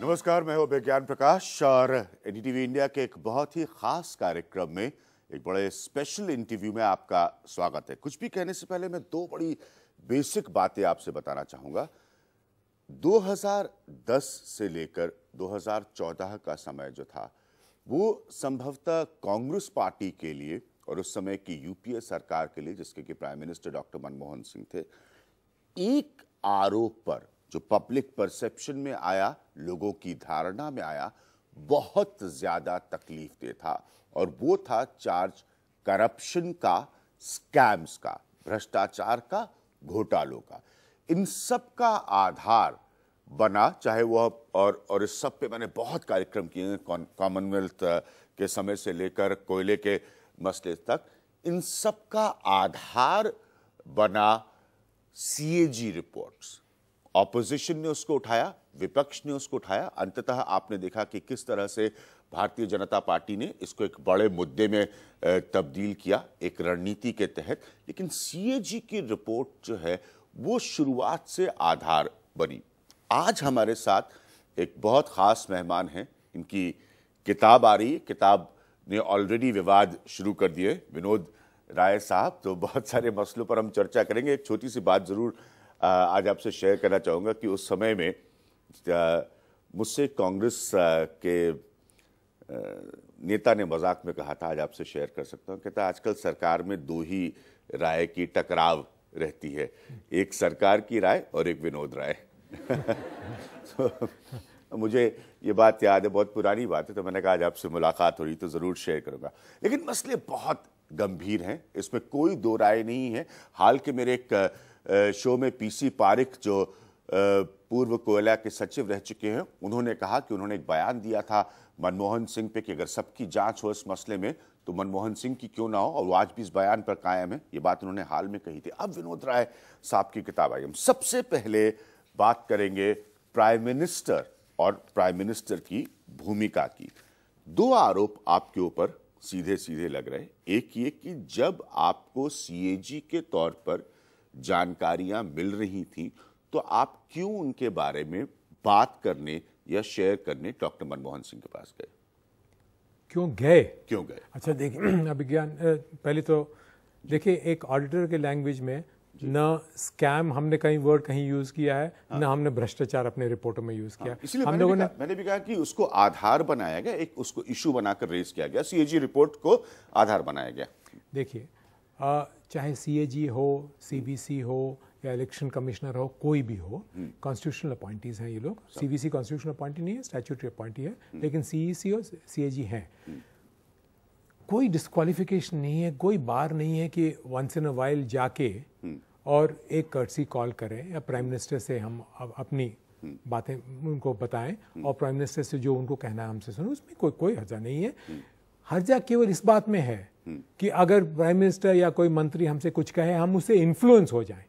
नमस्कार, मैं हूं विज्ञान प्रकाश और एनडीटीवी इंडिया के एक बहुत ही खास कार्यक्रम में एक बड़े स्पेशल इंटरव्यू में आपका स्वागत है। कुछ भी कहने से पहले मैं दो बड़ी बेसिक बातें आपसे बताना चाहूंगा। 2010 से लेकर 2014 का समय जो था वो संभवतः कांग्रेस पार्टी के लिए और उस समय की यूपीए सरकार के लिए, जिसके कि prime minister doctor Manmohan Singh थे, एक आरोप पर जो पब्लिक परसेप्शन में आया, लोगों की धारणा में आया, बहुत ज्यादा तकलीफदेह था और वो था चार्ज करप्शन का, स्कैम्स का, भ्रष्टाचार का, घोटालों का। इन सब का आधार बना, चाहे वह और इस सब पे मैंने बहुत कार्यक्रम किए हैं, कॉमनवेल्थ के समय से लेकर कोयले के मसले तक। इन सब का आधार बना सीएजी रिपोर्ट्स। ऑपोजिशन ने उसको उठाया, विपक्ष ने उसको उठाया। अंततः आपने देखा कि किस तरह से भारतीय जनता पार्टी ने इसको एक बड़े मुद्दे में तब्दील किया, एक रणनीति के तहत। लेकिन सीएजी की रिपोर्ट जो है वो शुरुआत से आधार बनी। आज हमारे साथ एक बहुत खास मेहमान हैं। इनकी किताब आ रही है, किताब ने ऑलरेडी विवाद शुरू कर दिए, विनोद राय साहब। तो बहुत सारे मसलों पर हम चर्चा करेंगे। एक छोटी सी बात जरूर आज आपसे शेयर करना चाहूँगा कि उस समय में मुझसे कांग्रेस के नेता ने मजाक में कहा था, आज आपसे शेयर कर सकता हूँ, कहता आजकल सरकार में दो ही राय की टकराव रहती है, एक सरकार की राय और एक विनोद राय। तो मुझे ये बात याद है, बहुत पुरानी बात है, तो मैंने कहा आज आपसे मुलाकात हो रही तो ज़रूर शेयर करूँगा। लेकिन मसले बहुत गंभीर हैं, इसमें कोई दो राय नहीं है। हाल के मेरे एक शो में पीसी पारिक, जो पूर्व कोयला के सचिव रह चुके हैं, उन्होंने कहा कि उन्होंने एक बयान दिया था मनमोहन सिंह पे कि अगर सबकी जांच हो इस मसले में तो मनमोहन सिंह की क्यों ना हो, और वो आज भी इस बयान पर कायम है। ये बात उन्होंने हाल में कही थी। अब विनोद राय साहब की किताब आई। हम सबसे पहले बात करेंगे प्राइम मिनिस्टर और प्राइम मिनिस्टर की भूमिका की। दो आरोप आपके ऊपर सीधे सीधे लग रहे हैं। एक ये कि जब आपको सीएजी के तौर पर जानकारियां मिल रही थी तो आप क्यों उनके बारे में बात करने या शेयर करने डॉक्टर मनमोहन सिंह के पास गए? क्यों गए? अच्छा देखिए, अभिज्ञान पहले तो देखिए, एक ऑडिटर के लैंग्वेज में न स्कैम हमने कहीं वर्ड कहीं यूज किया है, न हमने भ्रष्टाचार अपने रिपोर्टों में यूज किया। इसलिए हम लोगों ने मैंने भी कहा कि उसको आधार बनाया गया, एक उसको इशू बनाकर रेज किया गया, सीएजी रिपोर्ट को आधार बनाया गया। देखिए, चाहे सीएजी हो, सीवीसी हो या इलेक्शन कमिश्नर हो, कोई भी हो, कॉन्स्टिट्यूशनल अपॉइंटीज हैं ये लोग। सीवीसी कॉन्स्टिट्यूशनल अपॉइंटी नहीं है, स्टैट्यूटरी अपॉइंटी है, लेकिन सीईसी और सीएजी हैं। कोई डिस्क्वालिफिकेशन नहीं है, कोई बार नहीं है कि वंस इन अ वाइल जाके और एक कर्टसी कॉल करें या प्राइम मिनिस्टर से हम अपनी बातें उनको बताएं और प्राइम मिनिस्टर से जो उनको कहना है हमसे सुनो। उसमें कोई हर्जा नहीं है। हर्जा केवल इस बात में है कि अगर प्राइम मिनिस्टर या कोई मंत्री हमसे कुछ कहे, हम उससे इन्फ्लुएंस हो जाएं।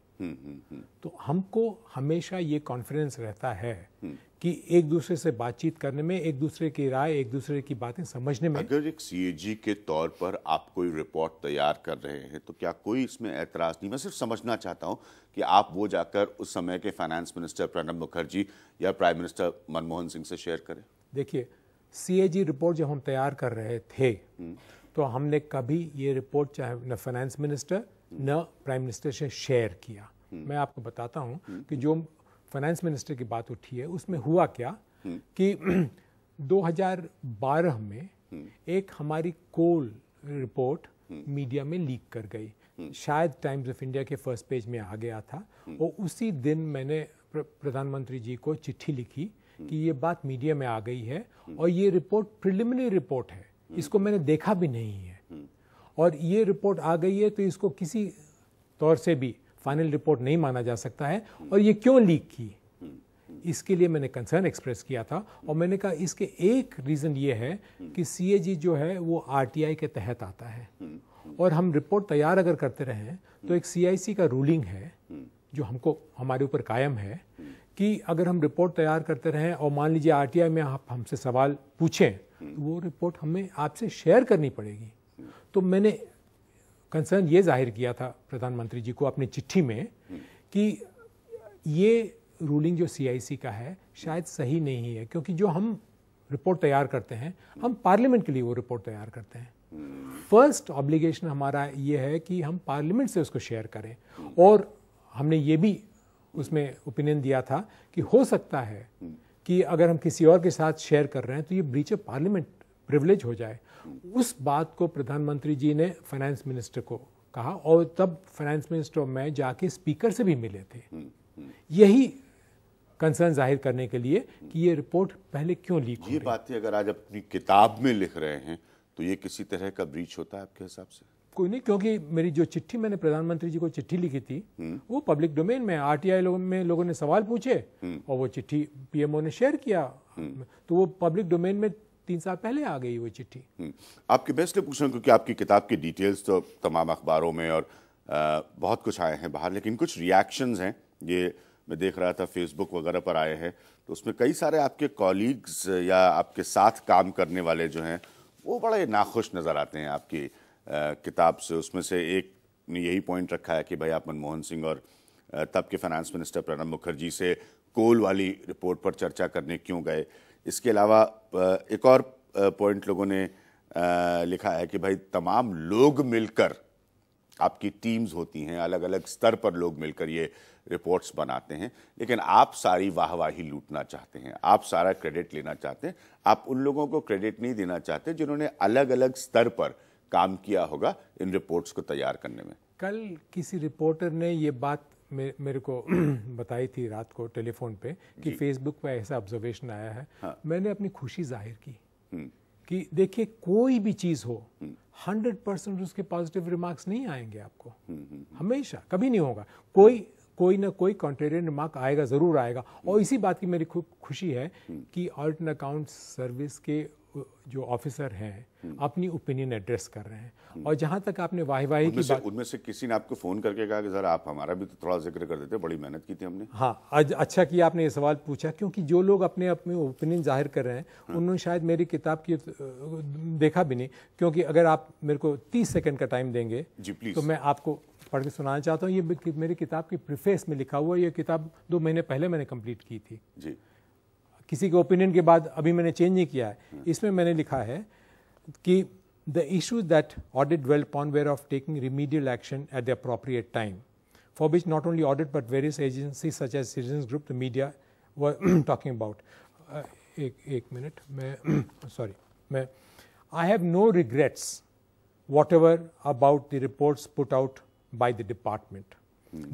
तो हमको हमेशा ये कॉन्फिडेंस रहता है कि एक दूसरे से बातचीत करने में, एक दूसरे की राय, एक दूसरे की बातें समझने में। अगर एक सीएजी के तौर पर आप कोई रिपोर्ट तैयार कर रहे हैं तो क्या कोई इसमें ऐतराज नहीं? मैं सिर्फ समझना चाहता हूं कि आप वो जाकर उस समय के फाइनेंस मिनिस्टर प्रणब मुखर्जी या प्राइम मिनिस्टर मनमोहन सिंह से शेयर करें। देखिए, सीएजी रिपोर्ट जब हम तैयार कर रहे थे तो हमने कभी ये रिपोर्ट चाहे न फाइनेंस मिनिस्टर न प्राइम मिनिस्टर से शेयर किया। मैं आपको बताता हूं कि जो फाइनेंस मिनिस्टर की बात उठी है उसमें हुआ क्या कि 2012 में एक हमारी कोल रिपोर्ट मीडिया में लीक कर गई। शायद टाइम्स ऑफ इंडिया के फर्स्ट पेज में आ गया था और उसी दिन मैंने प्रधानमंत्री जी को चिट्ठी लिखी कि ये बात मीडिया में आ गई है और ये रिपोर्ट प्रिलिमिनरी रिपोर्ट है, इसको मैंने देखा भी नहीं है और ये रिपोर्ट आ गई है तो इसको किसी तौर से भी फाइनल रिपोर्ट नहीं माना जा सकता है। और ये क्यों लीक की, इसके लिए मैंने कंसर्न एक्सप्रेस किया था और मैंने कहा इसके एक रीज़न ये है कि सीएजी जो है वो आरटीआई के तहत आता है और हम रिपोर्ट तैयार अगर करते रहें तो एक सीआईसी का रूलिंग है जो हमको हमारे ऊपर कायम है कि अगर हम रिपोर्ट तैयार करते रहें और मान लीजिए आरटीआई में आप हमसे सवाल पूछें तो वो रिपोर्ट हमें आपसे शेयर करनी पड़ेगी। तो मैंने कंसर्न ये जाहिर किया था प्रधानमंत्री जी को अपनी चिट्ठी में कि ये रूलिंग जो CIC का है शायद सही नहीं है, क्योंकि जो हम रिपोर्ट तैयार करते हैं हम पार्लियामेंट के लिए वो रिपोर्ट तैयार करते हैं। फर्स्ट ऑब्लिगेशन हमारा ये है कि हम पार्लियामेंट से उसको शेयर करें, और हमने ये भी उसमें ओपिनियन दिया था कि हो सकता है कि अगर हम किसी और के साथ शेयर कर रहे हैं तो ये ब्रीच ऑफ पार्लियामेंट प्रिविलेज हो जाए। उस बात को प्रधानमंत्री जी ने फाइनेंस मिनिस्टर को कहा, और तब फाइनेंस मिनिस्टर और मैं जाके स्पीकर से भी मिले थे, यही कंसर्न जाहिर करने के लिए कि ये रिपोर्ट पहले क्यों लीक हो। ये बातें अगर आज अपनी किताब में लिख रहे हैं तो ये किसी तरह का ब्रीच होता है आपके हिसाब से? कोई नहीं, क्योंकि मेरी जो चिट्ठी, मैंने प्रधानमंत्री जी को चिट्ठी लिखी थी वो पब्लिक डोमेन में, RTI में लोगों ने सवाल पूछे और वो चिट्ठी PMO ने शेयर किया, तो वो पब्लिक डोमेन में 3 साल पहले आ गई वो चिट्ठी। आपके बेस्ट पूछ रहा हूँ क्योंकि आपकी किताब की डिटेल्स तो तमाम अखबारों में और बहुत कुछ आए हैं बाहर, लेकिन कुछ रिएक्शंस हैं, ये मैं देख रहा था फेसबुक वगैरह पर आए हैं, तो उसमें कई सारे आपके कॉलीग्स या आपके साथ काम करने वाले जो हैं वो बड़े नाखुश नज़र आते हैं आपकी किताब से। उसमें से एक ने यही पॉइंट रखा है कि भाई आप मनमोहन सिंह और तब के फाइनेंस मिनिस्टर प्रणब मुखर्जी से कोल वाली रिपोर्ट पर चर्चा करने क्यों गए। इसके अलावा एक और पॉइंट लोगों ने लिखा है कि भाई तमाम लोग मिलकर, आपकी टीम्स होती हैं, अलग अलग स्तर पर लोग मिलकर ये रिपोर्ट्स बनाते हैं, लेकिन आप सारी वाहवाही लूटना चाहते हैं, आप सारा क्रेडिट लेना चाहते हैं, आप उन लोगों को क्रेडिट नहीं देना चाहते जिन्होंने अलग अलग स्तर पर काम किया होगा इन रिपोर्ट्स को तैयार करने में। कल किसी रिपोर्टर ने ये बात मेरे को बताई थी रात को टेलीफोन पे कि फेसबुक पे ऐसा ऑब्जर्वेशन आया है। हाँ। मैंने अपनी खुशी जाहिर की कि देखिए कोई भी चीज़ हो 100% उसके पॉजिटिव रिमार्क्स नहीं आएंगे आपको, हमेशा कभी नहीं होगा, कोई ना कोई कॉन्ट्रेरियन रिमार्क आएगा, ज़रूर आएगा। और इसी बात की मेरी खुशी है कि ऑडिट एंड अकाउंट्स सर्विस के जो ऑफिसर हैं अपनी ओपिनियन एड्रेस कर रहे हैं। और जहां तक आपने वाहिवाही की बात, उनमें से किसी ने आपको फोन करके कहा कि सर आप हमारा भी तो थोड़ा जिक्र कर देते, बड़ी मेहनत की थी हमने। हाँ, आज अच्छा किया आपने ये सवाल पूछा, क्योंकि जो लोग अपने अपने ओपिनियन जाहिर कर रहे हैं उन्होंने शायद मेरी किताब की देखा भी नहीं, क्योंकि अगर आप मेरे को 30 सेकंड का टाइम देंगे तो मैं आपको पढ़ के सुनाना चाहता हूँ। ये मेरी किताब की प्रीफेस में लिखा हुआ, ये किताब 2 महीने पहले मैंने कंप्लीट की थी जी। किसी के ओपिनियन के बाद अभी मैंने चेंज नहीं किया है। इसमें मैंने लिखा है कि the issue that audit dwelt upon were of taking remedial action at the appropriate time, for which not only audit but various agencies such as Citizens Group, the media were talking about. एक minute, मैं sorry, I have no regrets whatever about the reports put out by the department.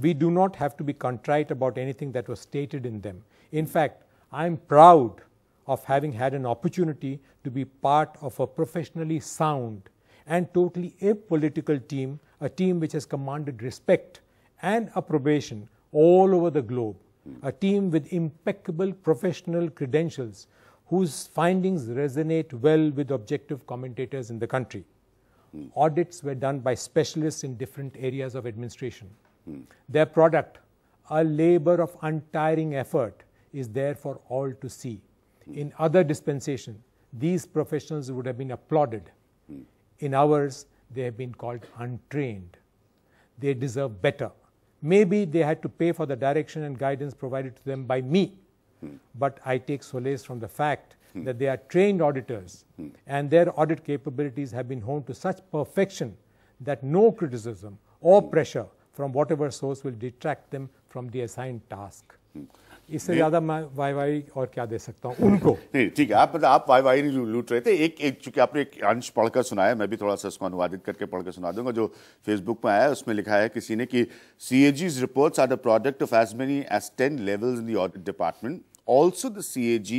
We do not have to be contrite about anything that was stated in them. In fact, I am proud of having had an opportunity to be part of a professionally sound and totally apolitical team, a team which has commanded respect and approbation all over the globe, a team with impeccable professional credentials whose findings resonate well with objective commentators in the country. Audits were done by specialists in different areas of administration. Their product, a labor of untiring effort, is there for all to see. In other dispensation, these professionals would have been applauded. In ours, they have been called untrained. They deserve better. Maybe they had to pay for the direction and guidance provided to them by me. But I take solace from the fact that they are trained auditors and their audit capabilities have been honed to such perfection that no criticism or pressure from whatever source will detract them from the assigned task. इससे ज्यादा मैं Y और क्या दे सकता हूँ उनको। नहीं ठीक है, आप वाई नहीं लूट रहे थे। एक चूंकि आपने एक अंश पढ़कर सुनाया, मैं भी थोड़ा सा इसको अनुवादित करके पढ़ के सुना दूंगा जो फेसबुक में आया। उसमें लिखा है किसी ने कि CAG's reports are the product of as many as 10 levels in the audit department. Also the CAG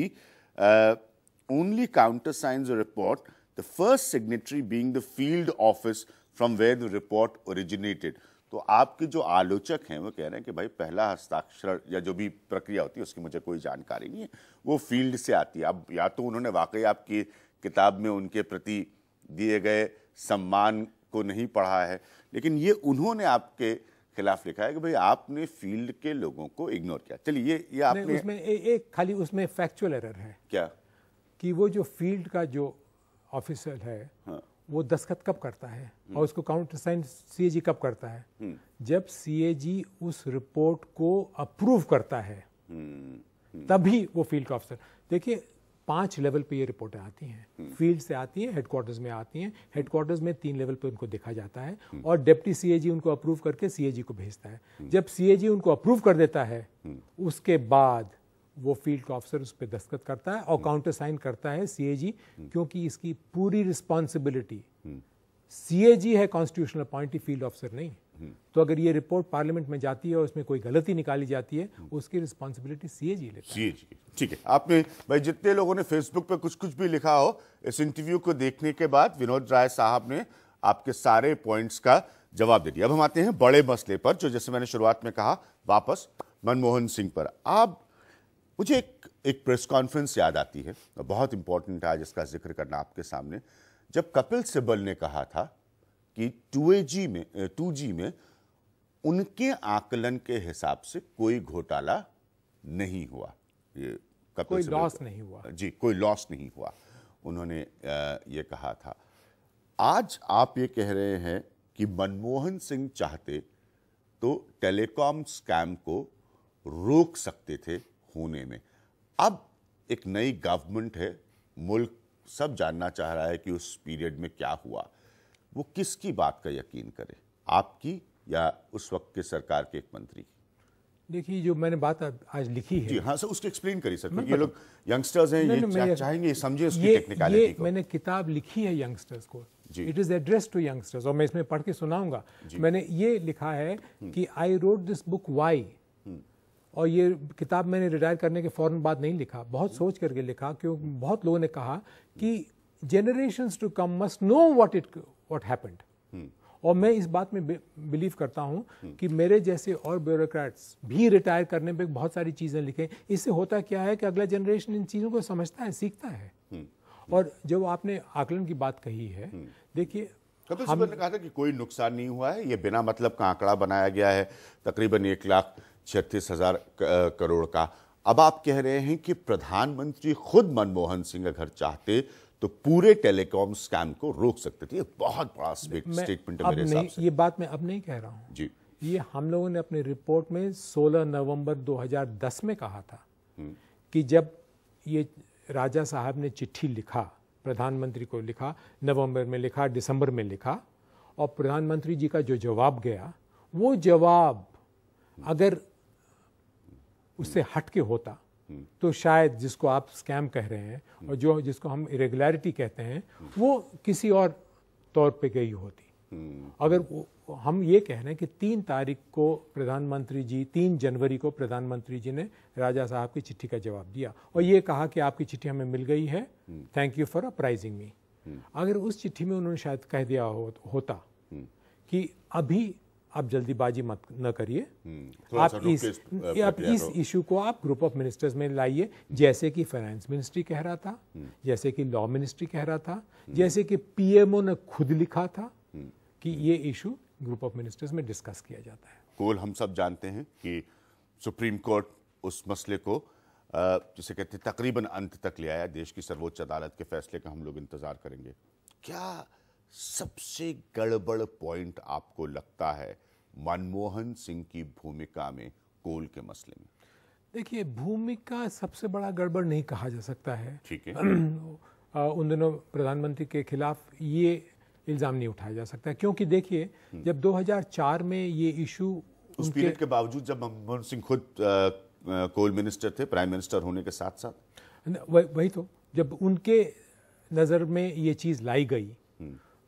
only countersigns a report, the first signatory being the field office from where the report originated. तो आपके जो आलोचक हैं वो कह रहे हैं कि भाई पहला हस्ताक्षर या जो भी प्रक्रिया होती है उसकी मुझे कोई जानकारी नहीं है, वो फील्ड से आती है। अब या तो उन्होंने वाकई आपकी किताब में उनके प्रति दिए गए सम्मान को नहीं पढ़ा है, लेकिन ये उन्होंने आपके खिलाफ लिखा है कि भाई आपने फील्ड के लोगों को इग्नोर किया। चलिए ये आपने उसमें एक खाली उसमें फैक्चुअल एरर है क्या कि वो जो फील्ड का जो ऑफिसर है वो दस्तखत कब करता है और उसको काउंटर साइन CAG कब करता है? जब CAG उस रिपोर्ट को अप्रूव करता है तभी वो फील्ड ऑफिसर, देखिए 5 लेवल पे ये रिपोर्टें आती हैं, फील्ड से आती हैं, हेडक्वार्टर्स में आती हैं, हेडक्वार्टर्स में 3 लेवल पे उनको देखा जाता है और डिप्टी सीएजी उनको अप्रूव करके सीएजी को भेजता है। जब सीएजी उनको अप्रूव कर देता है उसके बाद वो फील्ड ऑफिसर उस पर दस्तखत करता है और काउंटर साइन करता है सीएजी, क्योंकि इसकी पूरी रिस्पॉन्सिबिलिटी सीएजी है, कॉन्स्टिट्यूशनल अपॉइंटी, फील्ड ऑफिसर नहीं। तो अगर ये रिपोर्ट पार्लियामेंट में जाती है और उसमें कोई गलती निकाली जाती है, उसकी रिस्पॉन्सिबिलिटी सीएजी लेता है। सीएजी, ठीक है। आपने भाई जितने लोगों ने फेसबुक पे कुछ भी लिखा हो, इस इंटरव्यू को देखने के बाद विनोद राय साहब ने आपके सारे पॉइंट्स का जवाब दे दिया। अब हम आते हैं बड़े मसले पर, जो जैसे मैंने शुरुआत में कहा, वापस मनमोहन सिंह पर। आप मुझे एक प्रेस कॉन्फ्रेंस याद आती है, बहुत इंपॉर्टेंट है आज इसका जिक्र करना आपके सामने, जब कपिल सिब्बल ने कहा था कि 2G में उनके आकलन के हिसाब से कोई घोटाला नहीं हुआ, ये कपिल कोई सिब्बल लॉस नहीं हुआ जी, कोई लॉस नहीं हुआ, उन्होंने ये कहा था। आज आप ये कह रहे हैं कि मनमोहन सिंह चाहते तो टेलीकॉम स्कैम को रोक सकते थे होने में। अब एक नई गवर्नमेंट है, मुल्क सब जानना चाह रहा है कि उस पीरियड में क्या हुआ। वो किसकी बात का यकीन करे, आपकी या उस वक्त के सरकार के एक मंत्री की? देखिए, जो मैंने बात आज लिखी है, जी हाँ सर, उसको एक्सप्लेन करिए सर, ये लोग यंगस्टर्स हैं, ये चाहेंगे समझे उसकी ये टेक्निकलिटी को। मैंने किताब लिखी है यंगस्टर्स को, it is address to youngsters, और मैं इसमें पढ़ के सुनाऊंगा। मैंने ये लिखा है कि I wrote this book why, और ये किताब मैंने रिटायर करने के फौरन बाद नहीं लिखा, बहुत सोच करके लिखा, क्योंकि बहुत लोगों ने कहा कि generations to come must know what happened. और मैं इस बात में बिलीव करता हूं कि मेरे जैसे और ब्यूरोक्रेट्स भी रिटायर करने पे बहुत सारी चीजें लिखे। इससे होता क्या है कि अगला जनरेशन इन चीजों को समझता है, सीखता है। और जब आपने आकलन की बात कही है, देखिए कपिल सिब्बल ने कहा था कि कोई नुकसान नहीं हुआ है, ये बिना मतलब का आंकड़ा बनाया गया है, तकरीबन 1,36,000 करोड़ का। अब आप कह रहे हैं कि प्रधानमंत्री खुद मनमोहन सिंह अगर चाहते तो पूरे टेलीकॉम स्कैम को रोक सकते थे। ये बहुत बड़ा स्टेटमेंट है मेरे हिसाब से। ये बात मैं अब नहीं कह रहा हूं जी, ये हम लोगों ने अपनी रिपोर्ट में 16 नवंबर 2010 में कहा था कि जब ये राजा साहब ने चिट्ठी लिखा, प्रधानमंत्री को लिखा, नवंबर में लिखा, दिसंबर में लिखा, और प्रधानमंत्री जी का जो जवाब गया, वो जवाब अगर उससे हट के होता तो शायद जिसको आप स्कैम कह रहे हैं और जिसको हम इरेगुलरिटी कहते हैं, वो किसी और तौर पे गई होती। अगर हम ये कह रहे हैं कि 3 तारीख को प्रधानमंत्री जी, 3 जनवरी को प्रधानमंत्री जी ने राजा साहब की चिट्ठी का जवाब दिया और ये कहा कि आपकी चिट्ठी हमें मिल गई है, थैंक यू फॉर अप्राइजिंग मी। अगर उस चिट्ठी में उन्होंने शायद कह दिया होता कि अभी आप जल्दीबाजी मत न करिए, आप इस इशू को आप ग्रुप ऑफ मिनिस्टर्स में लाइए, जैसे कि फाइनेंस मिनिस्ट्री कह रहा था, जैसे कि लॉ मिनिस्ट्री कह रहा था, जैसे कि पीएमओ ने खुद लिखा था कि ये इशू ग्रुप ऑफ मिनिस्टर्स में डिस्कस किया जाता है। कोल हम सब जानते हैं कि सुप्रीम कोर्ट उस मसले को जिसे कहते हैं तकरीबन अंत तक ले आया। देश की सर्वोच्च अदालत के फैसले का हम लोग इंतजार करेंगे। क्या सबसे गड़बड़ पॉइंट आपको लगता है मनमोहन सिंह की भूमिका में कोल के मसले में? देखिए, भूमिका सबसे बड़ा गड़बड़ नहीं कहा जा सकता है, ठीक है। उन दिनों प्रधानमंत्री के खिलाफ ये इल्जाम नहीं उठाया जा सकता, क्योंकि देखिए जब 2004 में ये इशू, उस पीरियड के बावजूद जब मनमोहन सिंह खुद कोल मिनिस्टर थे, प्राइम मिनिस्टर होने के साथ साथ, वही तो जब उनके नज़र में ये चीज़ लाई गई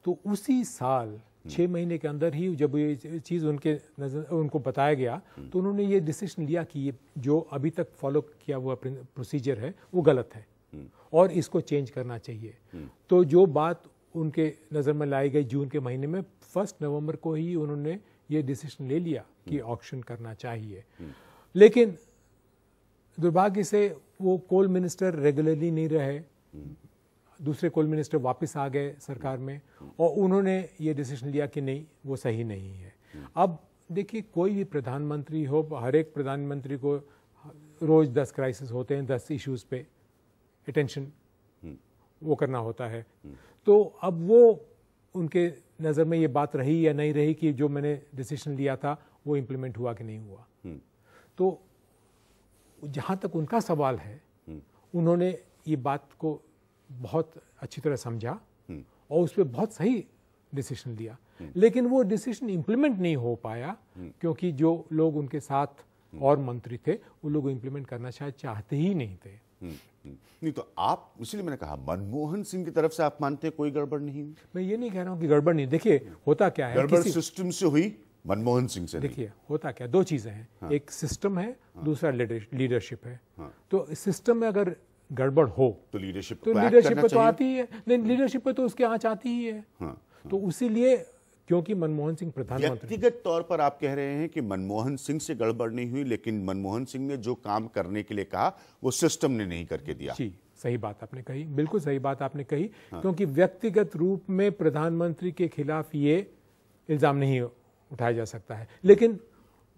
तो उसी साल 6 महीने के अंदर ही जब ये चीज़ उनको बताया गया तो उन्होंने ये डिसीजन लिया कि ये जो अभी तक फॉलो किया हुआ प्रोसीजर है वो गलत है और इसको चेंज करना चाहिए। तो जो बात उनके नज़र में लाई गई जून के महीने में, 1 नवंबर को ही उन्होंने ये डिसीजन ले लिया कि ऑक्शन करना चाहिए। लेकिन दुर्भाग्य से वो कोल मिनिस्टर रेगुलरली नहीं रहे, दूसरे कोल मिनिस्टर वापस आ गए सरकार में और उन्होंने ये डिसीजन लिया कि नहीं, वो सही नहीं है। अब देखिए, कोई भी प्रधानमंत्री हो, हर एक प्रधानमंत्री को रोज 10 क्राइसिस होते हैं, 10 इश्यूज पे अटेंशन वो करना होता है। तो अब वो उनके नज़र में ये बात रही या नहीं रही कि जो मैंने डिसीजन लिया था वो इम्प्लीमेंट हुआ कि नहीं हुआ। तो जहाँ तक उनका सवाल है, उन्होंने ये बात को बहुत अच्छी तरह समझा और उस पर बहुत सही डिसीजन लिया, लेकिन वो डिसीजन इम्प्लीमेंट नहीं हो पाया क्योंकि जो लोग उनके साथ और मंत्री थे वो लोग इम्प्लीमेंट करना शायद चाहते ही नहीं थे। नहीं तो आप, इसलिए मैंने कहा मनमोहन सिंह की तरफ से आप मानते हैं कोई गड़बड़ नहीं हुई? मैं ये नहीं कह रहा हूँ कि गड़बड़ नहीं, देखिए होता क्या है, गड़बड़ सिस्टम से हुई, मनमोहन सिंह से नहीं। देखिए होता क्या, दो चीजें हैं, एक सिस्टम है, दूसरा लीडरशिप है। तो सिस्टम में अगर गड़बड़ हो तो लीडरशिप पे तो आती ही है, नहीं लीडरशिप पे तो उसके आंच आती ही है। तो इसीलिए क्योंकि मनमोहन सिंह प्रधानमंत्री, व्यक्तिगत तौर पर आप कह रहे हैं कि मनमोहन सिंह से गड़बड़ नहीं हुई, लेकिन मनमोहन सिंह ने जो काम करने के लिए कहा वो सिस्टम ने नहीं करके दिया। जी, सही बात आपने कही, बिल्कुल सही बात आपने कही। क्योंकि व्यक्तिगत रूप में प्रधानमंत्री के खिलाफ ये इल्जाम नहीं उठाया जा सकता है, लेकिन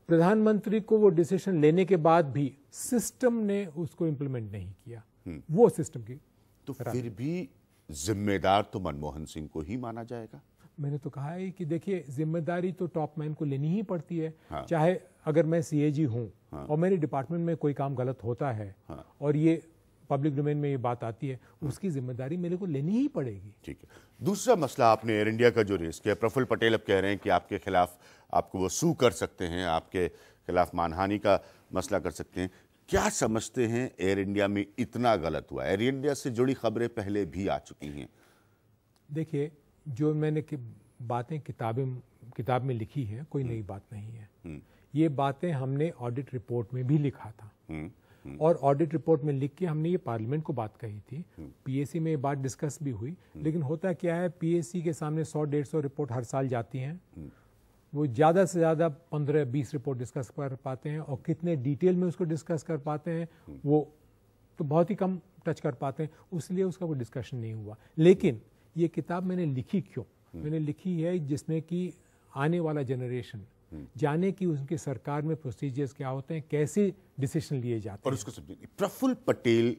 प्रधानमंत्री को वो डिसीजन लेने के बाद भी सिस्टम ने उसको इम्प्लीमेंट नहीं किया, वो सिस्टम की। तो फिर भी जिम्मेदार तो मनमोहन सिंह को ही माना जाएगा। मैंने तो कहा है कि देखिए जिम्मेदारी तो टॉप मैन को लेनी ही पड़ती है। चाहे अगर मैं सीएजी हूं और मेरे डिपार्टमेंट में कोई काम गलत होता है और ये पब्लिक डोमेन में ये बात आती है, उसकी जिम्मेदारी मेरे को लेनी ही पड़ेगी। ठीक है। दूसरा मसला, आपने एयर इंडिया का जो रेस किया, प्रफुल्ल पटेल अब कह रहे हैं कि आपके खिलाफ, आपको वो सू कर सकते हैं, आपके खिलाफ मानहानि का मसला कर सकते हैं। क्या समझते हैं एयर इंडिया में इतना गलत हुआ? एयर इंडिया से जुड़ी खबरें पहले भी आ चुकी हैं। देखिए, जो मैंने बातें किताब में लिखी है, कोई नई बात नहीं है। ये बातें हमने ऑडिट रिपोर्ट में भी लिखा था और ऑडिट रिपोर्ट में लिख के हमने ये पार्लियामेंट को बात कही थी। पीएसी में ये बात डिस्कस भी हुई, लेकिन होता क्या है, पीएसी के सामने 100-150 रिपोर्ट हर साल जाती हैं। वो ज़्यादा से ज़्यादा 15-20 रिपोर्ट डिस्कस कर पाते हैं और कितने डिटेल में उसको डिस्कस कर पाते हैं वो तो बहुत ही कम टच कर पाते हैं, इसलिए उसका वो डिस्कशन नहीं हुआ। लेकिन ये किताब मैंने लिखी क्यों? मैंने लिखी है जिसमें कि आने वाला जनरेशन जाने कि उनके सरकार में प्रोसीजर्स क्या होते हैं, कैसे डिसीजन लिए जाते हैं। और उसको समझिए, प्रफुल्ल पटेल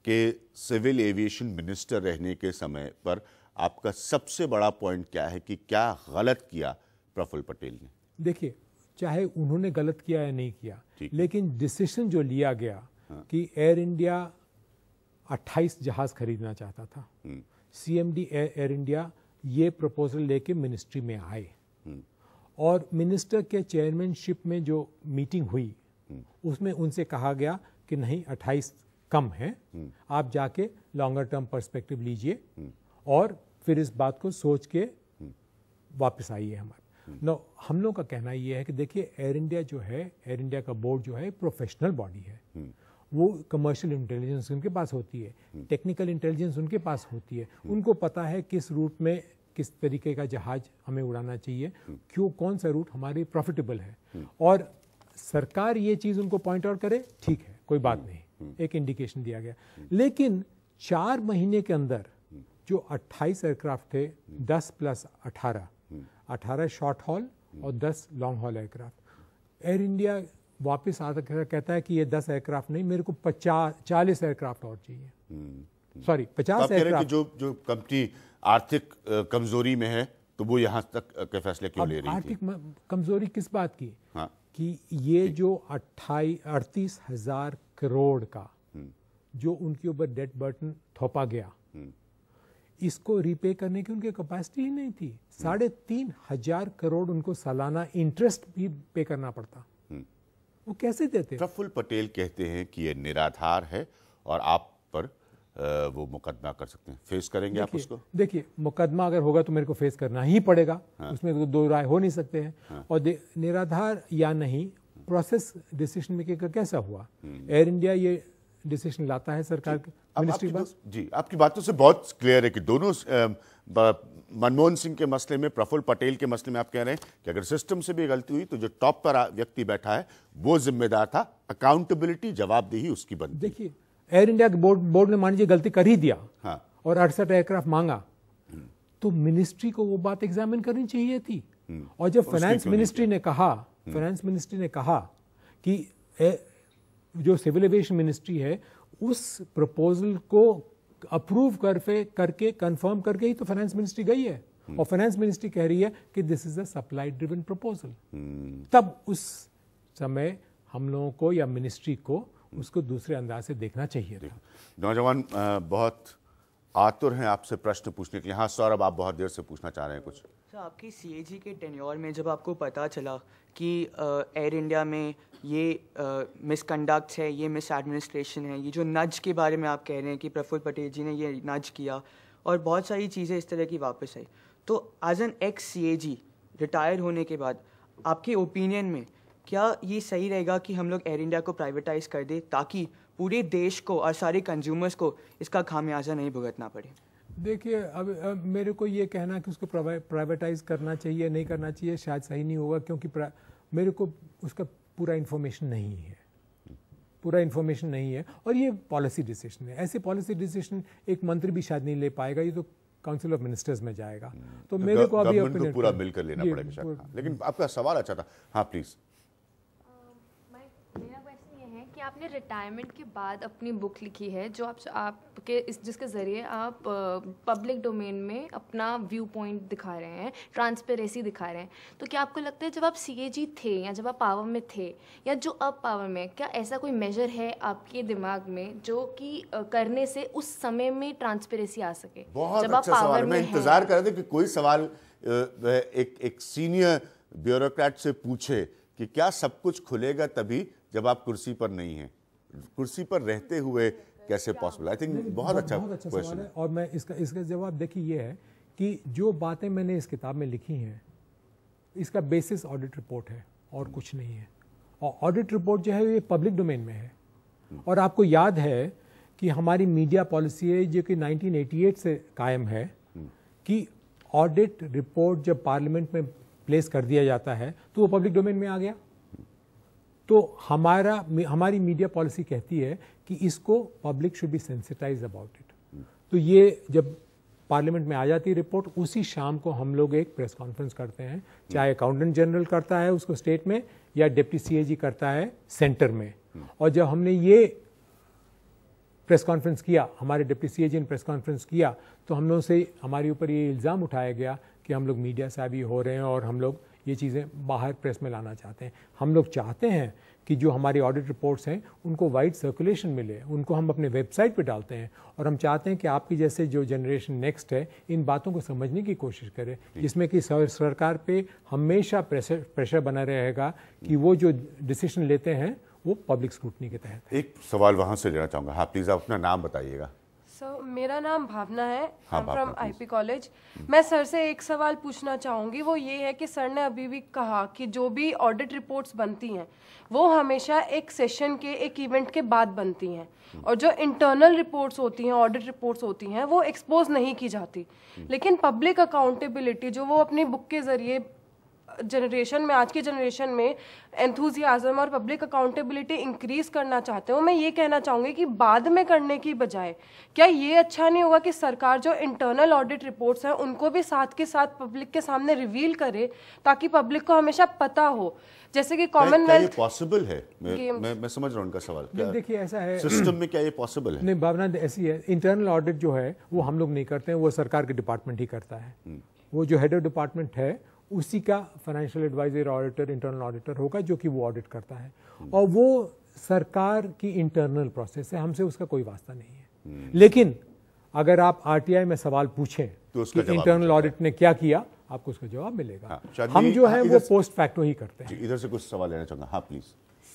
के सिविल एविएशन मिनिस्टर रहने के समय पर आपका सबसे बड़ा पॉइंट क्या है कि क्या गलत किया प्रफुल्ल पटेल ने? देखिए, चाहे उन्होंने गलत किया या नहीं किया, लेकिन डिसीजन जो लिया गया कि एयर इंडिया 28 जहाज खरीदना चाहता था, सीएमडी एयर इंडिया ये प्रपोजल लेके मिनिस्ट्री में आए और मिनिस्टर के चेयरमैनशिप में जो मीटिंग हुई उसमें उनसे कहा गया कि नहीं 28 कम है, आप जाके लॉन्गर टर्म पर्सपेक्टिव लीजिए और फिर इस बात को सोच के वापस आइए हमारे। नो, हम लोग का कहना ये है कि देखिए एयर इंडिया जो है, एयर इंडिया का बोर्ड जो है प्रोफेशनल बॉडी है। वो कमर्शियल इंटेलिजेंस उनके पास होती है, टेक्निकल इंटेलिजेंस उनके पास होती है, उनको पता है किस रूट में किस तरीके का जहाज हमें उड़ाना चाहिए, क्यों कौन सा रूट हमारी प्रॉफिटेबल है। और सरकार ये चीज़ उनको पॉइंट आउट करे, ठीक है, कोई बात नहीं, एक इंडिकेशन दिया गया। लेकिन 4 महीने के अंदर जो 28 एयरक्राफ्ट थे, 10 + 18 शॉर्ट हॉल और 10 long haul aircraft, air India वापस आकर कहता है कि ये 10 एयरक्राफ्ट नहीं, मेरे को 40 एयरक्राफ्ट और चाहिए। Sorry, 50 aircraft. जो कंपनी आर्थिक कमजोरी में है तो वो यहाँ तक के फैसले क्यों ले रही थी? आर्थिक कमजोरी किस बात की? कि ये जो 38,000 करोड़ का जो उनके ऊपर डेट बर्डन थोपा गया, इसको रीपे करने की उनकी कैपेसिटी ही नहीं थी। 3,500 करोड़ उनको सालाना इंटरेस्ट भी पे करना पड़ता, वो कैसे देते? प्रफुल्ल पटेल कहते हैं कि ये निराधार है और आप पर वो मुकदमा कर सकते हैं, फेस करेंगे आप उसको? देखिए, मुकदमा अगर होगा तो मेरे को फेस करना ही पड़ेगा, उसमें तो दो राय हो नहीं सकते हैं। और निराधार या नहीं, प्रोसेस डिसीजन मेकिंग का कैसा हुआ? एयर इंडिया ये डिसीजन लाता है सरकार मिनिस्ट्री बस। जी, आपकी बातों से बहुत क्लियर है कि दोनों मनमोहन सिंह के मसले में, प्रफुल्ल पटेल के मसले में आप कह रहे हैं कि अगर सिस्टम से भी गलती हुई तो जो टॉप पर व्यक्ति बैठा है वो जिम्मेदार था, अकाउंटेबिलिटी, जवाबदेही उसकी बनती। देखिए, एयर इंडिया के बोर्ड ने मान लीजिए गलती कर ही दिया और 68 एयरक्राफ्ट मांगा, तो मिनिस्ट्री को वो बात एग्जामिन करनी चाहिए थी। और जब फाइनेंस मिनिस्ट्री ने कहा कि जो सिविल एविएशन मिनिस्ट्री है उस प्रपोजल को अप्रूव करके कंफर्म करके ही तो फाइनेंस मिनिस्ट्री गई है, और फाइनेंस मिनिस्ट्री कह रही है कि this is a supply driven proposal, तब उस समय हम लोगों को या मिनिस्ट्री को उसको दूसरे अंदाज से देखना चाहिए था। नौजवान बहुत आतुर हैं आपसे प्रश्न पूछने के लिए। हाँ सौरभ, आप बहुत देर से पूछना चाह रहे हैं कुछ। सर, आपकी सीएजी के टेन्योर में जब आपको पता चला कि एयर इंडिया में ये मिसकंडक्ट है, ये मिस एडमिनिस्ट्रेशन है, ये जो नज के बारे में आप कह रहे हैं कि प्रफुल्ल पटेल जी ने ये नज किया और बहुत सारी चीज़ें इस तरह की वापस आई, तो as an ex CAG retire होने के बाद आपके ओपिनियन में क्या ये सही रहेगा कि हम लोग एयर इंडिया को प्राइवेटाइज कर दें ताकि पूरे देश को और सारे कंज्यूमर्स को इसका खामियाजा नहीं भुगतना पड़े? देखिए, अब मेरे को ये कहना कि उसको प्राइवेटाइज करना चाहिए नहीं करना चाहिए शायद सही नहीं होगा, क्योंकि मेरे को उसका पूरा इन्फॉर्मेशन नहीं है और ये पॉलिसी डिसीजन है। ऐसे पॉलिसी डिसीजन एक मंत्री भी शायद नहीं ले पाएगा, ये तो काउंसिल ऑफ मिनिस्टर्स में जाएगा। तो मेरे को अभी गवर्नमेंट को पूरा मिलकर लेना पड़ेगा शायद। लेकिन आपका सवाल अच्छा था। हाँ प्लीज। मेरा क्वेश्चन ये है कि आपने रिटायरमेंट के बाद अपनी बुक लिखी है जो आपके जिसके ज़रिए आप पब्लिक डोमेन में अपना व्यू पॉइंट दिखा रहे हैं, ट्रांसपेरेंसी दिखा रहे हैं। तो क्या आपको लगता है जब आप सीएजी थे या जब आप पावर में थे या जो अब पावर में, क्या ऐसा कोई मेजर है आपके दिमाग में जो कि करने से उस समय में ट्रांसपेरेंसी आ सके? बहुत जब अच्छा सवाल। मैं इंतजार कर रहा था कि कोई सवाल एक सीनियर ब्यूरोक्रेट से पूछे कि क्या सब कुछ खुलेगा तभी जब आप कुर्सी पर नहीं हैं, कुर्सी पर रहते हुए कैसे पॉसिबल? आई थिंक बहुत अच्छा क्वेश्चन है। और मैं इसका जवाब देखिए ये है कि जो बातें मैंने इस किताब में लिखी हैं इसका बेसिस ऑडिट रिपोर्ट है और कुछ नहीं है। और ऑडिट रिपोर्ट जो है ये पब्लिक डोमेन में है। और आपको याद है कि हमारी मीडिया पॉलिसी है जो कि 1988 से कायम है कि ऑडिट रिपोर्ट जब पार्लियामेंट में प्लेस कर दिया जाता है तो वो पब्लिक डोमेन में आ गया। तो हमारी मीडिया पॉलिसी कहती है कि इसको public should be sensitise about it. तो ये जब पार्लियामेंट में आ जाती है रिपोर्ट, उसी शाम को हम लोग एक प्रेस कॉन्फ्रेंस करते हैं, चाहे अकाउंटेंट जनरल करता है उसको स्टेट में या डिप्टी सीएजी करता है सेंटर में। और जब हमने ये प्रेस कॉन्फ्रेंस किया, हमारे डिप्टी सीएजी ने प्रेस कॉन्फ्रेंस किया, तो हम लोग से हमारे ऊपर ये इल्ज़ाम उठाया गया कि हम लोग मीडिया साहबी हो रहे हैं और हम लोग ये चीज़ें बाहर प्रेस में लाना चाहते हैं। हम लोग चाहते हैं कि जो हमारी ऑडिट रिपोर्ट्स हैं उनको वाइड सर्कुलेशन मिले, उनको हम अपने वेबसाइट पे डालते हैं। और हम चाहते हैं कि आपकी जैसे जो जनरेशन नेक्स्ट है इन बातों को समझने की कोशिश करे, जिसमें कि सरकार पे हमेशा प्रेशर बना रहेगा कि वो जो डिसीजन लेते हैं वो पब्लिक स्क्रूटनी के तहत। एक सवाल वहाँ से लेना चाहूँगा। हाँ प्लीज़, आप अपना नाम बताइएगा। मेरा नाम भावना है, हाँ, फ्रॉम आईपी कॉलेज। मैं सर से एक सवाल पूछना चाहूँगी, वो ये है कि सर ने अभी भी कहा कि जो भी ऑडिट रिपोर्ट्स बनती हैं वो हमेशा एक सेशन के, एक इवेंट के बाद बनती हैं, और जो इंटरनल रिपोर्ट्स होती हैं, ऑडिट रिपोर्ट्स होती हैं, वो एक्सपोज नहीं की जाती। लेकिन पब्लिक अकाउंटेबिलिटी जो वो अपनी बुक के ज़रिए जनरेशन में, आज की जनरेशन में एंथुजियाज्म और पब्लिक अकाउंटेबिलिटी इंक्रीज करना चाहते हो, मैं ये कहना चाहूँगी कि बाद में करने की बजाय क्या ये अच्छा नहीं होगा कि सरकार जो इंटरनल ऑडिट रिपोर्ट्स हैं उनको भी साथ के साथ पब्लिक के सामने रिवील करे, ताकि पब्लिक को हमेशा पता हो। जैसे कि कॉमनवेल्थ पॉसिबल है। मैं समझ रहा हूँ उनका सवाल। देखिए ऐसा है सिस्टम में, क्या ये पॉसिबल है? नहीं, भावना ऐसी है, इंटरनल ऑडिट जो है वो हम लोग नहीं करते हैं, वो सरकार के डिपार्टमेंट ही करता है। वो जो हेड ऑफ डिपार्टमेंट है उसी का financial advisor auditor, internal auditor होगा जो कि वो ऑडिट करता है। और वो सरकार की इंटरनल प्रोसेस है, हमसे उसका कोई वास्ता नहीं है। लेकिन अगर आप आरटीआई में सवाल पूछें तो कि इंटरनल ऑडिट ने क्या किया, आपको उसका जवाब मिलेगा। हम जो है वो पोस्ट फैक्टो ही करते हैं। इधर से कुछ सवाल लेना चाहूँगा। हाँ प्लीज।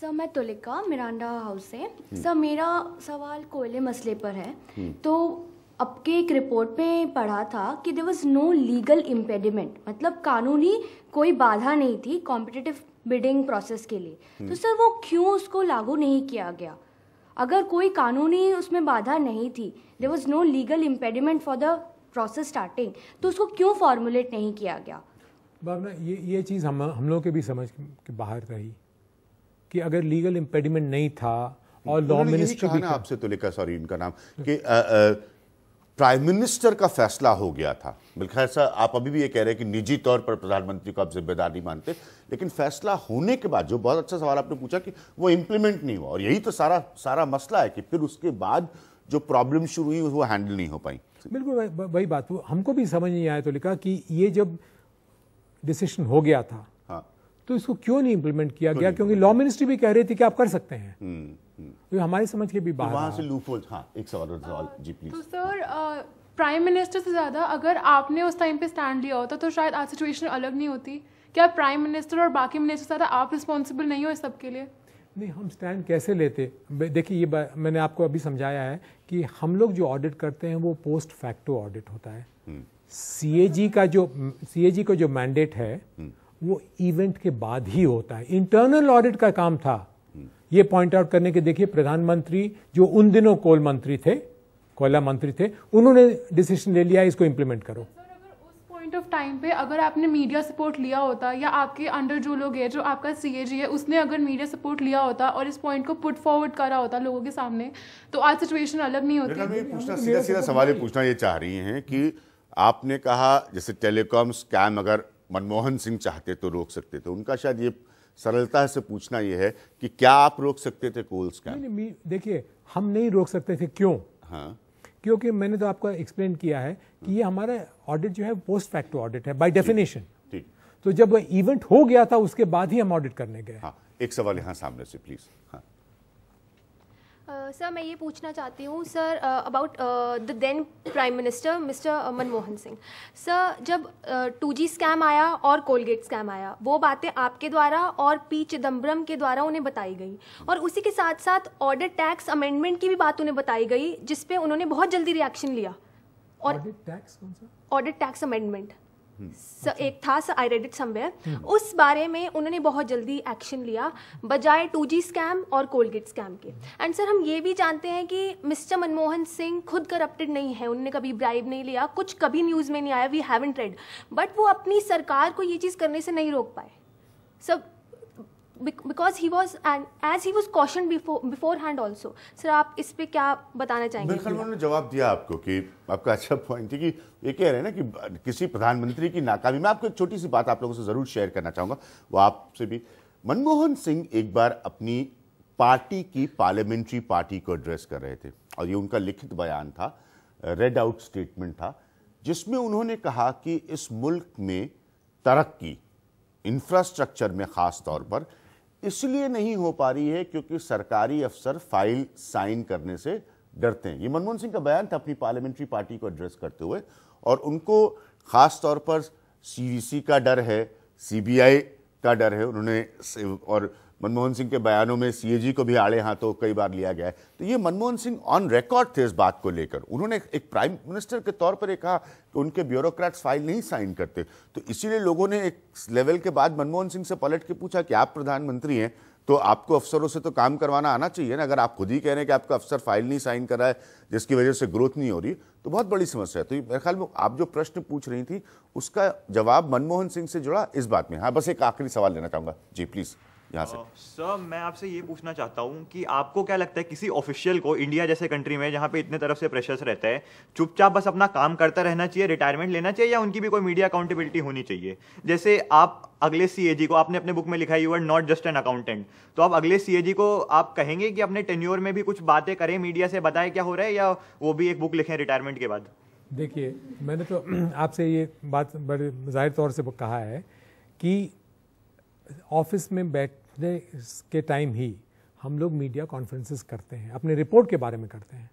सर, मैं तुलिका मिरांडा हाउस से। सर, मेरा सवाल कोयले मसले पर है। तो आपके एक रिपोर्ट में पढ़ा था कि there was no legal impediment, मतलब कानूनी कोई बाधा नहीं थी कॉम्पिटिटिव बिडिंग प्रोसेस के लिए। तो सर वो क्यों उसको लागू नहीं किया गया? अगर कोई कानूनी उसमें बाधा नहीं थी, there was no legal impediment for the process starting, तो उसको क्यों फॉर्मुलेट नहीं किया गया? भावना, ये चीज़ हम लोग के भी समझ के बाहर रही कि अगर लीगल इम्पेडिमेंट नहीं था और लॉ मिनिस्टर भी आपसे तो लिखा, सॉरी इनका नाम, कि प्राइम मिनिस्टर का फैसला हो गया था। बिल्कुल ऐसा आप अभी भी ये कह रहे हैं कि निजी तौर पर प्रधानमंत्री को आप जिम्मेदार नहीं मानते, लेकिन फैसला होने के बाद, जो बहुत अच्छा सवाल आपने पूछा कि वो इम्प्लीमेंट नहीं हुआ, और यही तो सारा मसला है कि फिर उसके बाद जो प्रॉब्लम शुरू हुई वो हैंडल नहीं हो पाई। बिल्कुल वही बात, हमको भी समझ नहीं आया तो लिखा कि ये जब डिसीजन हो गया था, हाँ, तो इसको क्यों नहीं इम्प्लीमेंट किया गया? क्योंकि लॉ मिनिस्ट्री भी कह रही थी कि आप कर सकते हैं। तो हमारी समझ के भी बाहर वहां रहा। से लूपहोल। हाँ, एक सवाल जी प्लीज। तो सर प्राइम मिनिस्टर से ज़्यादा अगर आपने उस टाइम पे स्टैंड लिया होता तो शायद आज सिचुएशन अलग नहीं होती। क्या प्राइम मिनिस्टर और बाकी मिनिस्टर से ज़्यादा आप रिस्पॉन्सिबल नहीं हो इस सब के लिए? नहीं, हम स्टैंड कैसे लेते? देखिए, ये मैंने आपको अभी समझाया है कि हम लोग जो ऑडिट करते हैं वो पोस्ट फैक्टो ऑडिट होता है। सीएजी का जो मैंडेट है वो इवेंट के बाद ही होता है। इंटरनल ऑडिट का काम था ये पॉइंट आउट करने के। देखिए, प्रधानमंत्री जो उन दिनों कोयला मंत्री थे, उन्होंने डिसीजन ले लिया इसको इम्प्लीमेंट करो। उस पॉइंट ऑफ टाइम पे अगर आपने मीडिया सपोर्ट लिया होता या आपके अंडर जो लोग हैं, जो आपका सीएजी है, उसने अगर मीडिया सपोर्ट लिया होता और इस पॉइंट को पुट फॉरवर्ड करा होता लोगों के सामने, तो आज सिचुएशन अलग नहीं होती। सीधा सवाल ये पूछना ये चाह रही हैं कि आपने कहा जैसे टेलीकॉम स्कैम अगर मनमोहन सिंह चाहते तो रोक सकते थे। उनका शायद ये सरलता से पूछना ये है कि क्या आप रोक सकते थे कोल स्कैम? नहीं, देखिए, हम नहीं रोक सकते थे। क्यों? हाँ, क्योंकि मैंने तो आपको एक्सप्लेन किया है कि ये हमारा ऑडिट जो है पोस्ट फैक्टो ऑडिट है बाय डेफिनेशन। ठीक। तो जब इवेंट हो गया था उसके बाद ही हम ऑडिट करने गए। हाँ, एक सवाल यहाँ सामने से प्लीज। हाँ, सर मैं ये पूछना चाहती हूँ sir about the then prime minister mister Manmohan Singh. Sir जब 2G स्कैम आया और कोलगेट स्कैम आया, वो बातें आपके द्वारा और पी चिदम्बरम के द्वारा उन्हें बताई गई, और उसी के साथ साथ ऑडिट टैक्स अमेंडमेंट की भी बात उन्हें बताई गई, जिसपे उन्होंने बहुत जल्दी रिएक्शन लिया। और ऑडिट टैक्स कौन सा? ऑडिट टैक्स अमेंडमेंट एक था, आई रेड इट समवेयर, उस बारे में उन्होंने बहुत जल्दी एक्शन लिया बजाय 2G स्कैम और कोलगेट स्कैम के। एंड सर हम ये भी जानते हैं कि मिस्टर मनमोहन सिंह खुद करप्टेड नहीं है, उन्होंने कभी ब्राइब नहीं लिया, कुछ कभी न्यूज़ में नहीं आया, वी हैवंट रेड, बट वो अपनी सरकार को ये चीज़ करने से नहीं रोक पाए सब, because he was and as he was caution beforehand also. Sir आप इस पे क्या बताना चाहेंगे? मेरे ख्याल में उन्होंने जवाब दिया आपको कि आपका अच्छा पॉइंट है कि ये कह रहे हैं ना कि किसी प्रधानमंत्री की नाकामी। मैं आपको एक छोटी सी बात आप लोगों से जरूर शेयर करना चाहूंगा, वो आपसे भी। मनमोहन सिंह एक बार अपनी पार्टी की पार्लियामेंट्री पार्टी को एड्रेस कर रहे थे और ये उनका लिखित बयान था, रेड आउट स्टेटमेंट था, जिसमें उन्होंने कहा कि इस मुल्क में तरक्की इंफ्रास्ट्रक्चर में खास तौर पर इसलिए नहीं हो पा रही है क्योंकि सरकारी अफसर फाइल साइन करने से डरते हैं। ये मनमोहन सिंह का बयान था अपनी पार्लियामेंट्री पार्टी को एड्रेस करते हुए, और उनको खास तौर पर सीवीसी का डर है, सीबीआई का डर है उन्होंने, और मनमोहन सिंह के बयानों में सीएजी को भी आड़े हाथों कई बार लिया गया है। तो ये मनमोहन सिंह ऑन रिकॉर्ड थे इस बात को लेकर। उन्होंने एक प्राइम मिनिस्टर के तौर पर कहा कि उनके ब्यूरोक्रेट्स फाइल नहीं साइन करते, तो इसीलिए लोगों ने एक लेवल के बाद मनमोहन सिंह से पलट के पूछा कि आप प्रधानमंत्री हैं तो आपको अफसरों से तो काम करवाना आना चाहिए ना। अगर आप खुद ही कह रहे हैं कि आपका अफसर फाइल नहीं साइन कर रहा है जिसकी वजह से ग्रोथ नहीं हो रही, तो बहुत बड़ी समस्या है। तो मेरे ख्याल में आप जो प्रश्न पूछ रही थी उसका जवाब मनमोहन सिंह से जुड़ा इस बात में। हाँ, बस एक आखिरी सवाल लेना चाहूंगा जी, प्लीज यहाँ से। सर मैं आपसे ये पूछना चाहता हूँ कि आपको क्या लगता है किसी ऑफिशियल को इंडिया जैसे कंट्री में जहाँ पे इतने तरफ से प्रेशर्स रहता है, चुपचाप बस अपना काम करता रहना चाहिए, रिटायरमेंट लेना चाहिए, या उनकी भी कोई मीडिया अकाउंटेबिलिटी होनी चाहिए? जैसे आप अगले सीएजी को, आपने अपने बुक में लिखा है you are not just an accountant, तो आप अगले सीएजी को आप कहेंगे कि अपने टेन्योर में भी कुछ बातें करें, मीडिया से बताएं क्या हो रहा है, या वो भी एक बुक लिखें रिटायरमेंट के बाद? देखिए, मैंने तो आपसे ये बात बड़े जाहिर तौर से कहा है कि ऑफिस में बैठने के टाइम ही हम लोग मीडिया कॉन्फ्रेंसेस करते हैं, अपने रिपोर्ट के बारे में करते हैं,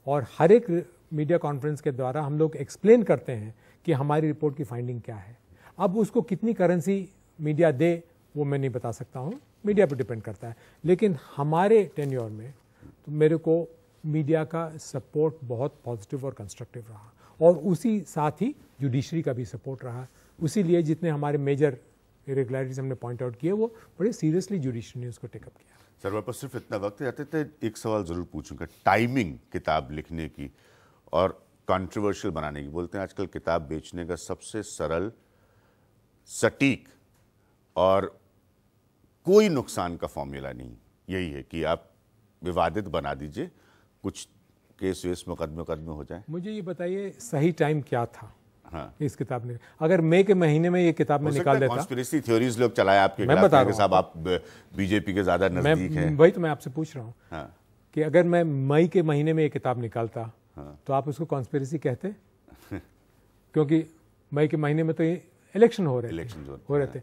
और हर एक मीडिया कॉन्फ्रेंस के द्वारा हम लोग एक्सप्लेन करते हैं कि हमारी रिपोर्ट की फाइंडिंग क्या है। अब उसको कितनी करेंसी मीडिया दे वो मैं नहीं बता सकता हूँ, मीडिया पर डिपेंड करता है। लेकिन हमारे टेन्योर में तो मेरे को मीडिया का सपोर्ट बहुत पॉजिटिव और कंस्ट्रक्टिव रहा, और उसी साथ ही जुडिशरी का भी सपोर्ट रहा। उसी लिए जितने हमारे मेजर इरेगुलरिटीज हमने पॉइंट आउट किए वो बड़े सीरियसली जुडिशरी ने उसको टेकअप किया। सर मेरे पास सिर्फ इतना वक्त जाते थे, एक सवाल जरूर पूछूंगा। टाइमिंग किताब लिखने की और कंट्रोवर्शियल बनाने की, बोलते हैं आजकल किताब बेचने का सबसे सरल, सटीक और कोई नुकसान का फॉर्मूला नहीं यही है कि आप विवादित बना दीजिए, कुछ केस वेस मुकदमे हो जाए। मुझे ये बताइए सही टाइम क्या था? हाँ, इस किताब ने, अगर मई के महीने में ये किताब में निकाल देता, कॉन्स्पिरेसी थ्योरीज लोग चलाए आपके मैं बता रहा साहब, आप बीजेपी के ज्यादा नजदीक हैं। वही तो मैं आपसे पूछ रहा हूँ। हाँ, कि अगर मैं मई के महीने में ये किताब निकालता, हाँ, तो आप उसको कॉन्स्पिरेसी कहते? क्योंकि मई के महीने में तो इलेक्शन हो रहे थे।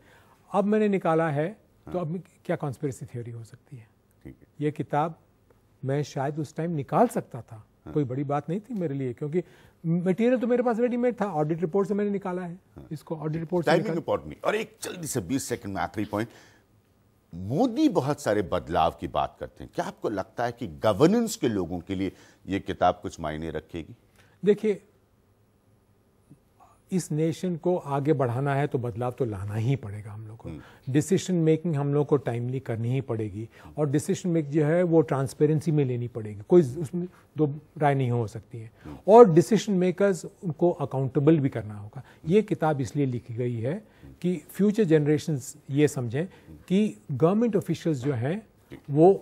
अब मैंने निकाला है, तो अब क्या कॉन्स्पिरेसी थ्योरी हो सकती है? ठीक है। ये किताब मैं शायद उस टाइम निकाल सकता था, कोई बड़ी बात नहीं थी मेरे लिए, क्योंकि मटेरियल तो मेरे पास रेडीमेड था, ऑडिट रिपोर्ट से मैंने निकाला है इसको, ऑडिट रिपोर्ट से टाइमिंग इंपॉर्टेंट नहीं। और एक जल्दी से 20 सेकंड में आखिरी पॉइंट, मोदी बहुत सारे बदलाव की बात करते हैं, क्या आपको लगता है कि गवर्नेंस के लोगों के लिए ये किताब कुछ मायने रखेगी? देखिए, इस नेशन को आगे बढ़ाना है तो बदलाव तो लाना ही पड़ेगा हम लोग को। डिसीजन मेकिंग हम लोग को टाइमली करनी ही पड़ेगी, और डिसीजन मेक जो है वो ट्रांसपेरेंसी में लेनी पड़ेगी, कोई उसमें दो राय नहीं हो सकती है, और डिसीजन मेकर्स उनको अकाउंटेबल भी करना होगा। ये किताब इसलिए लिखी गई है कि फ्यूचर जनरेशंस ये समझें कि गवर्नमेंट ऑफिशियल्स जो हैं वो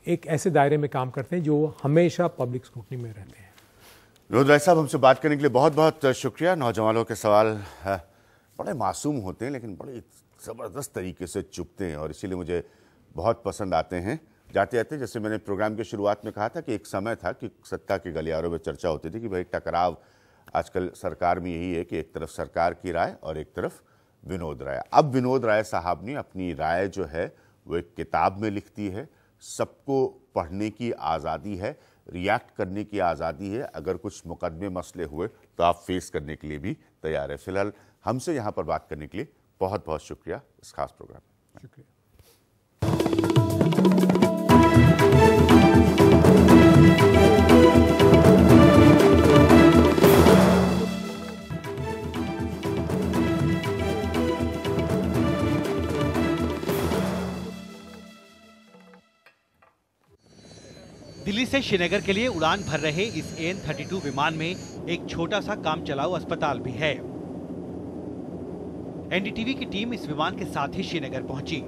एक ऐसे दायरे में काम करते हैं जो हमेशा पब्लिक स्क्रूटनी में रहते हैं। विनोद राय साहब, हमसे बात करने के लिए बहुत बहुत शुक्रिया। नौजवानों के सवाल बड़े मासूम होते हैं लेकिन बड़े ज़बरदस्त तरीके से चुभते हैं, और इसीलिए मुझे बहुत पसंद आते हैं। जाते जाते, जैसे मैंने प्रोग्राम की शुरुआत में कहा था कि एक समय था कि सत्ता के गलियारों में चर्चा होती थी कि भाई टकराव आजकल सरकार में यही है कि एक तरफ सरकार की राय और एक तरफ विनोद राय। अब विनोद राय साहब ने अपनी राय जो है वो एक किताब में लिख दी है। सबको पढ़ने की आज़ादी है, रिएक्ट करने की आज़ादी है। अगर कुछ मुकदमे मसले हुए तो आप फेस करने के लिए भी तैयार है। फिलहाल हमसे यहाँ पर बात करने के लिए बहुत बहुत शुक्रिया इस खास प्रोग्राम में। शुक्रिया। दिल्ली से श्रीनगर के लिए उड़ान भर रहे इस AN-32 विमान में एक छोटा सा काम चलाऊ अस्पताल भी है। NDTV की टीम इस विमान के साथ ही श्रीनगर पहुंची।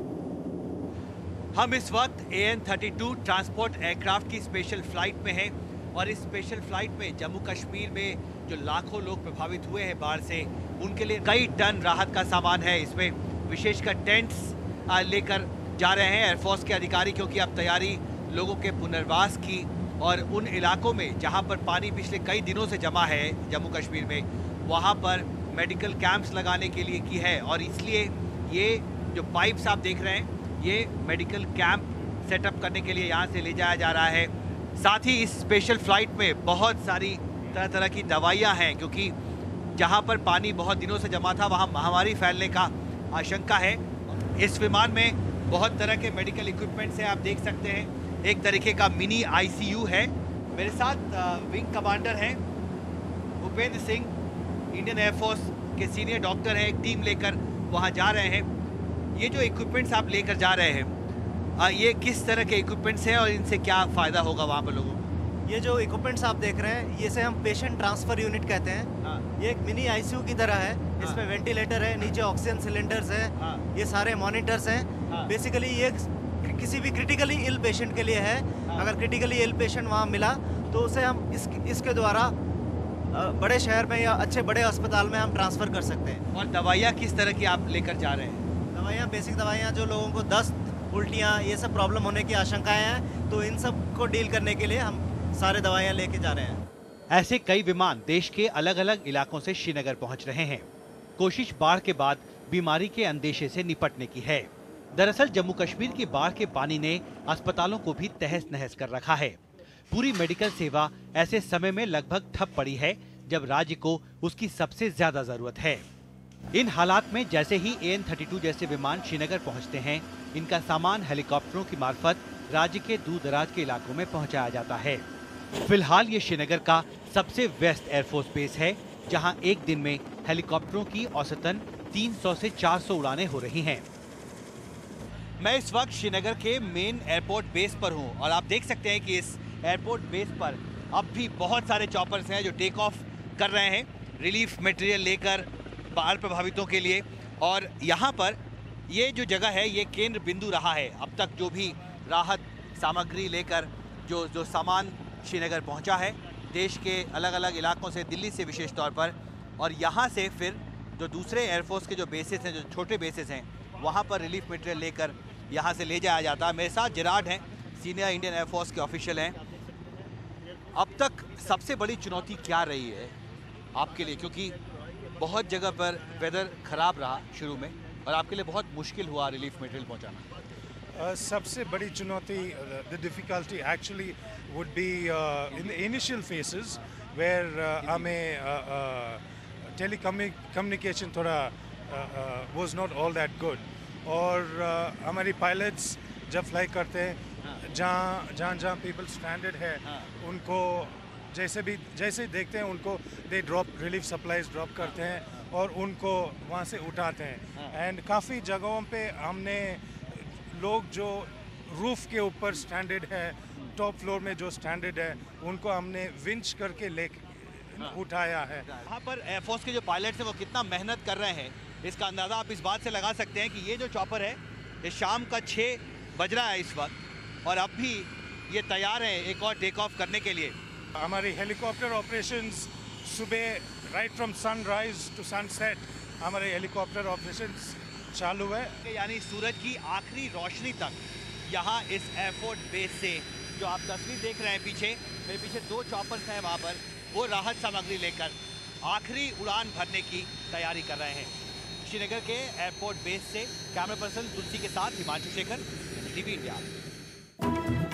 हम इस वक्त AN-32 ट्रांसपोर्ट एयरक्राफ्ट की स्पेशल फ्लाइट में हैं, और इस स्पेशल फ्लाइट में जम्मू कश्मीर में जो लाखों लोग प्रभावित हुए हैं बाढ़ से, उनके लिए कई टन राहत का सामान है। इसमें विशेषकर टेंट्स लेकर जा रहे हैं एयरफोर्स के अधिकारी, क्योंकि अब तैयारी लोगों के पुनर्वास की और उन इलाकों में जहां पर पानी पिछले कई दिनों से जमा है जम्मू कश्मीर में, वहां पर मेडिकल कैंप्स लगाने के लिए की है। और इसलिए ये जो पाइप्स आप देख रहे हैं, ये मेडिकल कैंप सेटअप करने के लिए यहाँ से ले जाया जा रहा है। साथ ही इस स्पेशल फ्लाइट में बहुत सारी तरह तरह की दवाइयाँ हैं, क्योंकि जहाँ पर पानी बहुत दिनों से जमा था वहाँ महामारी फैलने का आशंका है। इस विमान में बहुत तरह के मेडिकल इक्विपमेंट्स हैं, आप देख सकते हैं। एक तरीके का मिनी ICU है। मेरे साथ विंग कमांडर हैं भूपेंद्र सिंह, इंडियन एयरफोर्स के सीनियर डॉक्टर हैं, एक टीम लेकर वहां जा रहे हैं। ये जो इक्विपमेंट्स आप लेकर जा रहे हैं, ये किस तरह के इक्विपमेंट्स हैं और इनसे क्या फ़ायदा होगा वहाँ पर लोगों को? ये जो इक्विपमेंट्स आप देख रहे हैं, इसे हम पेशेंट ट्रांसफ़र यूनिट कहते हैं। ये एक मिनी ICU की तरह है। इसमें वेंटिलेटर है, नीचे ऑक्सीजन सिलेंडर्स है, ये सारे मॉनिटर्स हैं। बेसिकली ये किसी भी क्रिटिकली इल पेशेंट के लिए है। अगर क्रिटिकली इल पेशेंट वहाँ मिला तो उसे हम इसके द्वारा बड़े शहर में या अच्छे बड़े अस्पताल में हम ट्रांसफ़र कर सकते हैं। और दवाइयाँ किस तरह की आप लेकर जा रहे हैं? दवाइयाँ बेसिक दवाइयाँ, जो लोगों को दस्त, उल्टियाँ, ये सब प्रॉब्लम होने की आशंकाएँ हैं, तो इन सब को डील करने के लिए हम सारे दवाइयाँ लेके जा रहे हैं। ऐसे कई विमान देश के अलग अलग इलाकों से श्रीनगर पहुँच रहे हैं। कोशिश बाढ़ के बाद बीमारी के अंदेशे से निपटने की है। दरअसल जम्मू कश्मीर की बाढ़ के पानी ने अस्पतालों को भी तहस नहस कर रखा है। पूरी मेडिकल सेवा ऐसे समय में लगभग ठप पड़ी है जब राज्य को उसकी सबसे ज्यादा जरूरत है। इन हालात में जैसे ही AN-32 जैसे विमान श्रीनगर पहुंचते हैं, इनका सामान हेलीकॉप्टरों की मार्फत राज्य के दूर दराज के इलाकों में पहुंचाया जाता है। फिलहाल ये श्रीनगर का सबसे व्यस्त एयरफोर्स बेस है, जहां एक दिन में हेलीकॉप्टरों की औसतन 300 से 400 उड़ानें हो रही हैं। मैं इस वक्त श्रीनगर के मेन एयरपोर्ट बेस पर हूं, और आप देख सकते हैं कि इस एयरपोर्ट बेस पर अब भी बहुत सारे चॉपर्स हैं जो टेक ऑफ कर रहे हैं रिलीफ मटेरियल लेकर बाढ़ प्रभावितों के लिए। और यहाँ पर ये जो जगह है, ये केंद्र बिंदु रहा है अब तक, जो भी राहत सामग्री लेकर जो सामान श्रीनगर पहुँचा है देश के अलग अलग इलाकों से, दिल्ली से विशेष तौर पर। और यहाँ से फिर जो दूसरे एयरफोर्स के जो बेसिस हैं, जो छोटे बेसिस हैं, वहाँ पर रिलीफ मटेरियल लेकर यहाँ से ले जाया जाता है। मेरे साथ जिराड हैं, सीनियर इंडियन एयरफोर्स के ऑफिशियल हैं। अब तक सबसे बड़ी चुनौती क्या रही है आपके लिए, क्योंकि बहुत जगह पर वेदर ख़राब रहा शुरू में और आपके लिए बहुत मुश्किल हुआ रिलीफ मटेरियल पहुँचाना? सबसे बड़ी चुनौती, the difficulty actually would be in the initial phases where हमें telecommunication थोड़ा was not all that good, और हमारी pilots जब फ्लाई करते हैं जहाँ पीपल स्ट्रैंडेड है उनको जैसे देखते हैं उनको they drop relief supplies drop करते हैं और उनको वहाँ से उठाते हैं। एंड काफ़ी जगहों पे हमने लोग जो रूफ के ऊपर स्टैंडर्ड है, टॉप फ्लोर में जो स्टैंडर्ड है, उनको हमने विंच करके उठाया है। यहाँ पर एयरफोर्स के जो पायलट्स हैं वो कितना मेहनत कर रहे हैं, इसका अंदाज़ा आप इस बात से लगा सकते हैं कि ये जो चॉपर है ये शाम का 6 बज रहा है इस वक्त और अब भी ये तैयार है एक और टेक ऑफ करने के लिए। हमारी हेलीकॉप्टर ऑपरेशंस सुबह right from sunrise to sunset हमारे हेलीकॉप्टर ऑपरेशंस चालू है, यानी सूरज की आखिरी रोशनी तक यहाँ इस एयरपोर्ट बेस से जो आप तस्वीर देख रहे हैं पीछे, मेरे पीछे 2 चॉपर्स हैं वहाँ पर, वो राहत सामग्री लेकर आखिरी उड़ान भरने की तैयारी कर रहे हैं। श्रीनगर के एयरपोर्ट बेस से कैमरा पर्सन तुलसी के साथ हिमांशु शेखर, टीवी इंडिया।